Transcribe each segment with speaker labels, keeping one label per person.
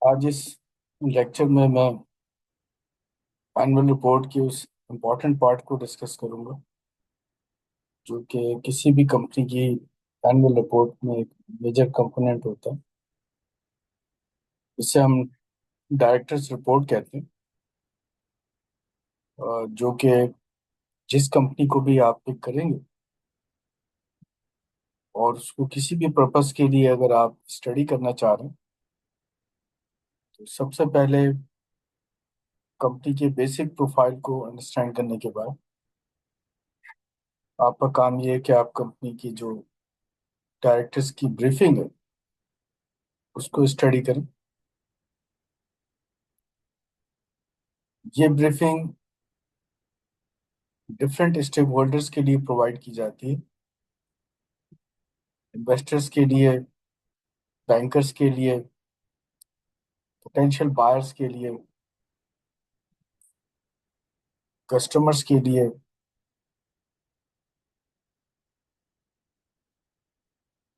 Speaker 1: आज इस लेक्चर में मैं एनुअल रिपोर्ट की उस इम्पोर्टेंट पार्ट को डिस्कस करूंगा जो कि किसी भी कंपनी की एनुअल रिपोर्ट में एक मेजर कंपोनेंट होता है। इसे हम डायरेक्टर्स रिपोर्ट कहते हैं। जो कि जिस कंपनी को भी आप पिक करेंगे और उसको किसी भी पर्पस के लिए अगर आप स्टडी करना चाह रहे हैं तो सबसे पहले कंपनी के बेसिक प्रोफाइल को अंडरस्टैंड करने के बाद आपका काम ये है कि आप कंपनी की जो डायरेक्टर्स की ब्रीफिंग है उसको स्टडी करें। ये ब्रीफिंग डिफरेंट स्टेक होल्डर्स के लिए प्रोवाइड की जाती है। इन्वेस्टर्स के लिए, बैंकर्स के लिए, पोटेंशियल बायर्स के लिए, कस्टमर्स के लिए।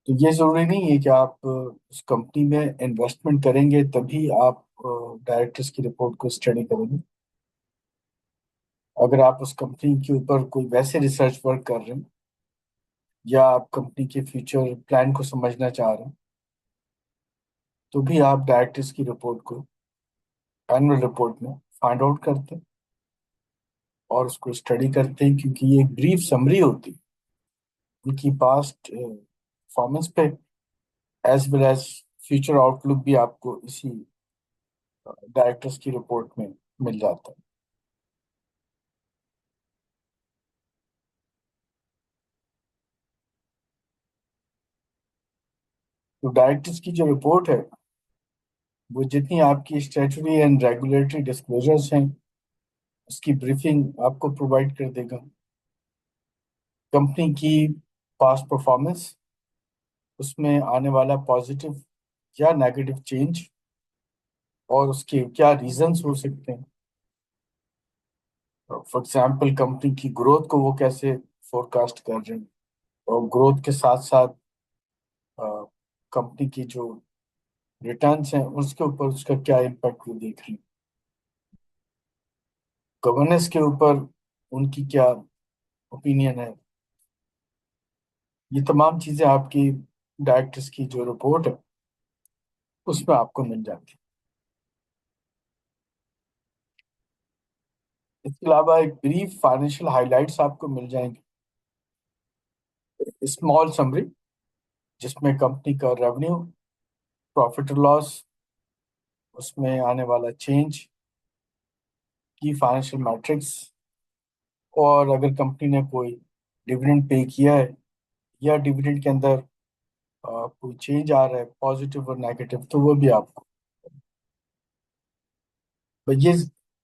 Speaker 1: तो ये जरूरी नहीं है कि आप उस कंपनी में इन्वेस्टमेंट करेंगे तभी आप डायरेक्टर्स की रिपोर्ट को स्टडी करेंगे। अगर आप उस कंपनी के ऊपर कोई वैसे रिसर्च वर्क कर रहे हैं या आप कंपनी के फ्यूचर प्लान को समझना चाह रहे हैं तो भी आप डायरेक्टर्स की रिपोर्ट को एनुअल रिपोर्ट में फाइंड आउट करते हैं और उसको स्टडी करते हैं, क्योंकि ये एक ब्रीफ समरी होती है उनकी पास्ट परफॉर्मेंस पे as well as future outlook भी आपको इसी डायरेक्टर्स की रिपोर्ट में मिल जाता है। तो डायरेक्टर्स की जो रिपोर्ट है वो जितनी आपकी स्टैट्यूटरी एंड रेगुलेटरी डिस्क्लोजर्स हैं उसकी ब्रीफिंग आपको प्रोवाइड कर देगा। कंपनी की पास्ट परफॉर्मेंस, उसमें आने वाला पॉजिटिव या नेगेटिव चेंज और उसके क्या रीजंस हो सकते हैं। फॉर एग्जांपल कंपनी की ग्रोथ को वो कैसे फोरकास्ट कर रहे हैं और ग्रोथ के साथ साथ कंपनी की जो रिटर्न्स हैं उसके ऊपर उसका क्या इम्पैक्ट वो देख रहे हैं। गवर्नेंस के ऊपर उनकी क्या ओपिनियन है। ये तमाम चीजें आपकी डायरेक्टर्स की जो रिपोर्ट है उसमें आपको मिल जाती है। इसके अलावा एक ब्रीफ फाइनेंशियल हाइलाइट्स आपको मिल जाएंगे, स्मॉल समरी जिसमें कंपनी का रेवेन्यू, प्रॉफिट लॉस, उसमें आने वाला चेंज, की फाइनेंशियल मैट्रिक्स, और अगर कंपनी ने कोई डिविडेंड पे किया है या डिविडेंड के अंदर कोई चेंज आ रहा है पॉजिटिव और नेगेटिव तो वो भी आपको। तो ये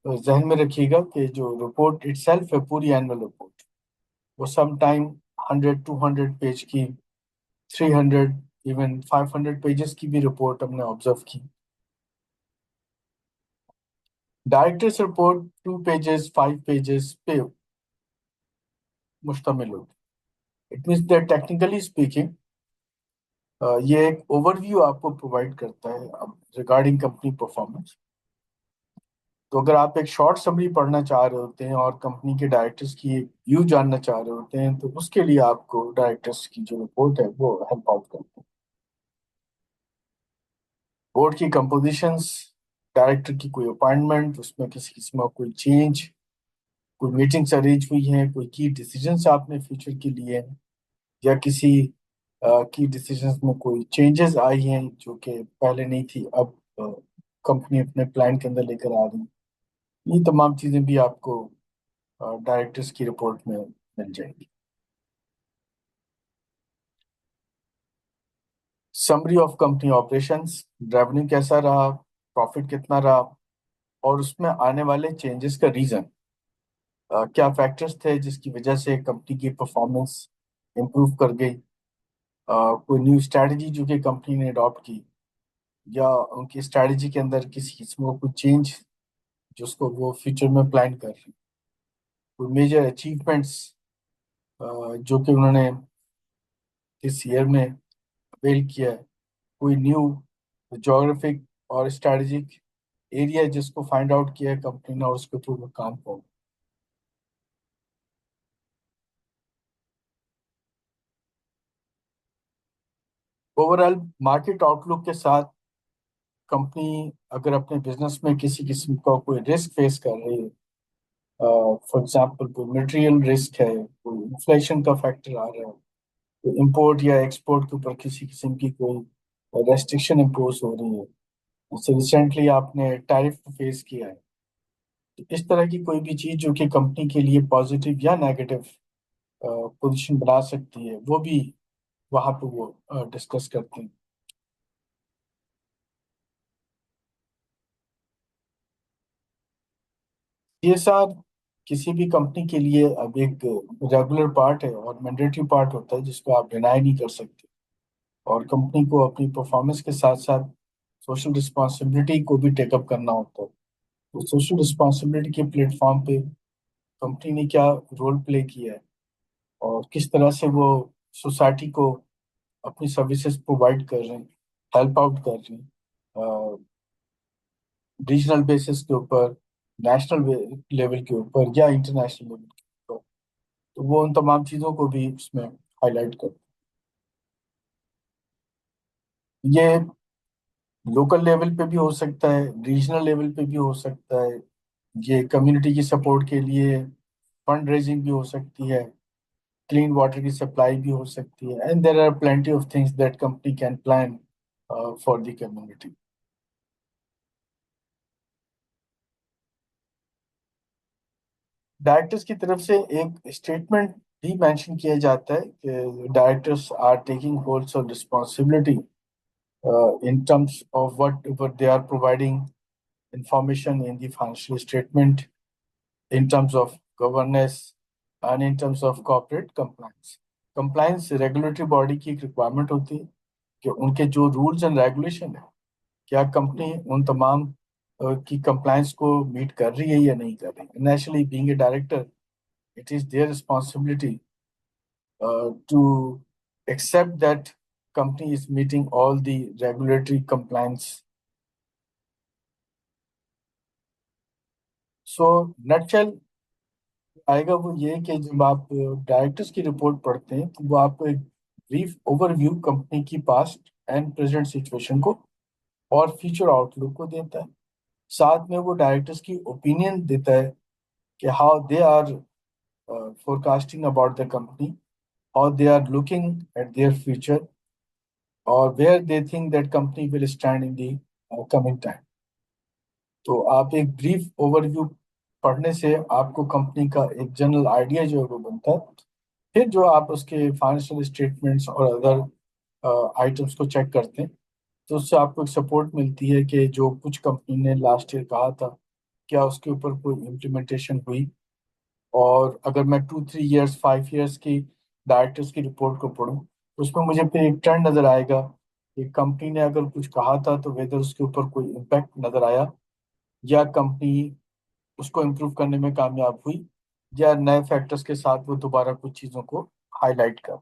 Speaker 1: जहन में रखिएगा कि जो रिपोर्ट इटसेल्फ है, पूरी एनुअल रिपोर्ट, वो सम टाइम 100 200 पेज की, 300, इवन 500 पेजेस की भी रिपोर्ट हमने ऑब्जर्व की। डायरेक्टर्स रिपोर्ट 2 पेजेस 5 पेजेस पे मुश्तमिल होती। It means that technically speaking ये एक ओवरव्यू आपको प्रोवाइड करता है अब रिगार्डिंग कंपनी परफॉर्मेंस। तो अगर आप एक शॉर्ट समरी पढ़ना चाह रहे होते हैं और कंपनी के डायरेक्टर्स की व्यू जानना चाह रहे होते हैं तो उसके लिए आपको डायरेक्टर्स की जो रिपोर्ट है वो हेल्प आउट करती है। बोर्ड की कंपोजिशंस, डायरेक्टर की कोई अपॉइंटमेंट, उसमें किसी किस्म का कोई चेंज, कोई मीटिंग्स अरेंज हुई हैं, कोई की डिसीजंस आपने फ्यूचर के लिए हैं, या किसी की डिसीजंस में कोई चेंजेस आई हैं जो कि पहले नहीं थी, अब कंपनी अपने प्लान के अंदर लेकर आ रही है। ये तमाम चीज़ें भी आपको डायरेक्टर्स की रिपोर्ट में मिल जाएंगी। Summary of company operations, revenue कैसा रहा, प्रॉफिट कितना रहा, और उसमें आने वाले चेंजेस का रीज़न, क्या फैक्टर्स थे जिसकी वजह से कंपनी की परफॉर्मेंस इम्प्रूव कर गई। कोई न्यू स्ट्रैटेजी जो कि कंपनी ने अडॉप्ट की, या उनकी स्ट्रैटेजी के अंदर किसी किस्म का कोई चेंज जिसको वो फ्यूचर में प्लान कर रहे हैं। कोई मेजर अचीवमेंट्स जो कि उन्होंने इस ईयर में अवेल किया है। कोई न्यू जोग्राफिक और स्ट्रैटेजिक एरिया जिसको फाइंड आउट किया है कंपनी ने और उसके ऊपर वो काम हो। ओवरऑल मार्केट आउटलुक के साथ कंपनी अगर अपने बिजनेस में किसी किस्म का कोई रिस्क फेस कर रही है, फॉर एग्जांपल कोई मटेरियल रिस्क है, कोई इन्फ्लेशन का फैक्टर आ रहा है, कोई इंपोर्ट या एक्सपोर्ट के ऊपर किसी किस्म की कोई रेस्ट्रिक्शन इम्पोज हो रही है, जैसे रिसेंटली आपने टैरिफ फेस किया है, तो इस तरह की कोई भी चीज जो कि कंपनी के लिए पॉजिटिव या नेगेटिव पोजीशन बना सकती है, वो भी वहां पे वो डिस्कस करते हैं। ये सब किसी भी कंपनी के लिए अब एक रेगुलर पार्ट है और मैंडेटरी पार्ट होता है जिसको आप डिनाई नहीं कर सकते। और कंपनी को अपनी परफॉर्मेंस के साथ साथ सोशल रिस्पॉन्सिबिलिटी को भी टेकअप करना होता है। तो सोशल रिस्पॉन्सिबिलिटी के प्लेटफॉर्म पे कंपनी ने क्या रोल प्ले किया है और किस तरह से वो सोसाइटी को अपनी सर्विसेज प्रोवाइड कर रहे हैं, हेल्प आउट कर रहे हैं, रीजनल बेसिस के ऊपर, नेशनल लेवल के ऊपर या इंटरनेशनल लेवल के ऊपर। तो वो उन तमाम चीज़ों को भी उसमें हाईलाइट करते हैं। ये लोकल लेवल पे भी हो सकता है, रीजनल लेवल पे भी हो सकता है, ये कम्युनिटी की सपोर्ट के लिए फंड रेजिंग भी हो सकती है, क्लीन वाटर की सप्लाई भी हो सकती है, and there are plenty of things that company can plan for the community. Directors की तरफ से एक स्टेटमेंट भी मेंशन किया जाता है कि डायरेक्टर्स आर टेकिंग होल्स और responsibility in terms of what they are providing information in the financial statement, in terms of governance, and in terms of corporate compliance. Compliance regulatory body की एक requirement होती है कि उनके जो rules and regulation है, क्या कंपनी उन तमाम की कंप्लायंस को मीट कर रही है या नहीं कर रही है। Naturally being a director, it is their responsibility to accept that company is meeting all the regulatory compliance. So nutshell आएगा वो ये कि जब आप डायरेक्टर्स की रिपोर्ट पढ़ते हैं तो वो आपको एक ब्रीफ ओवरव्यू कंपनी की पास्ट एंड प्रेजेंट सिचुएशन को और फ्यूचर आउटलुक को देता है। साथ में वो डायरेक्टर्स की ओपिनियन देता है कि how they are forecasting about the company, how they are looking at their future और where they think that company will stand in the coming time. तो आप एक ब्रीफ ओवरव्यू पढ़ने से आपको कंपनी का एक जनरल आइडिया जो है वो बनता है। फिर जो आप उसके फाइनेंशियल स्टेटमेंट्स और अदर आइटम्स को चेक करते हैं, तो उससे आपको एक सपोर्ट मिलती है कि जो कुछ कंपनी ने लास्ट ईयर कहा था, क्या उसके ऊपर कोई इम्प्लीमेंटेशन हुई। और अगर मैं 2 3 इयर्स 5 इयर्स की डायरेक्टर्स की रिपोर्ट को पढूं, तो उसमें मुझे फिर एक ट्रेंड नजर आएगा कि कंपनी ने अगर कुछ कहा था तो वेदर उसके ऊपर कोई इम्पैक्ट नजर आया, या कंपनी उसको इम्प्रूव करने में कामयाब हुई, या नए फैक्टर्स के साथ वो दोबारा कुछ चीज़ों को हाईलाइट कर